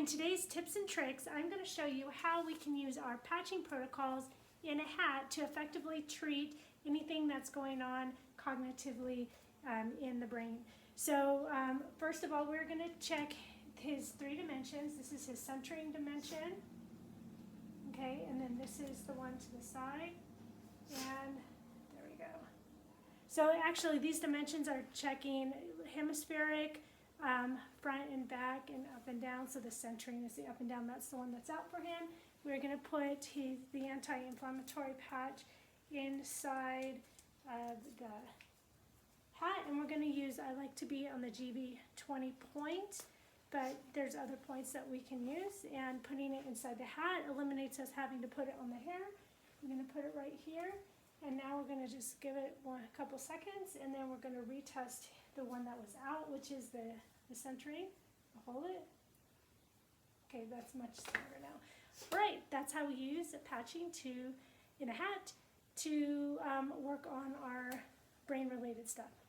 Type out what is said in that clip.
in today's tips and tricks, I'm going to show you how we can use our patching protocols in a hat to effectively treat anything that's going on cognitively in the brain. So first of all, we're going to check his 3 dimensions. This is his centering dimension. Okay, and then this is the one to the side. And there we go. So actually these dimensions are checking hemispheric, front and back and up and down. So the centering is the up and down. That's the one that's out for him. We're going to put the anti-inflammatory patch inside the hat, and we're going to use, I like to be on the GB20 point, but there's other points that we can use, and putting it inside the hat eliminates us having to put it on the hair. I'm going to put it right here, and now we're going to just give it a couple seconds, and then we're going to retest the one that was out, which is the centering. I'll hold it. Okay, that's much stronger now. Right, that's how we use patching in a hat to work on our brain-related stuff.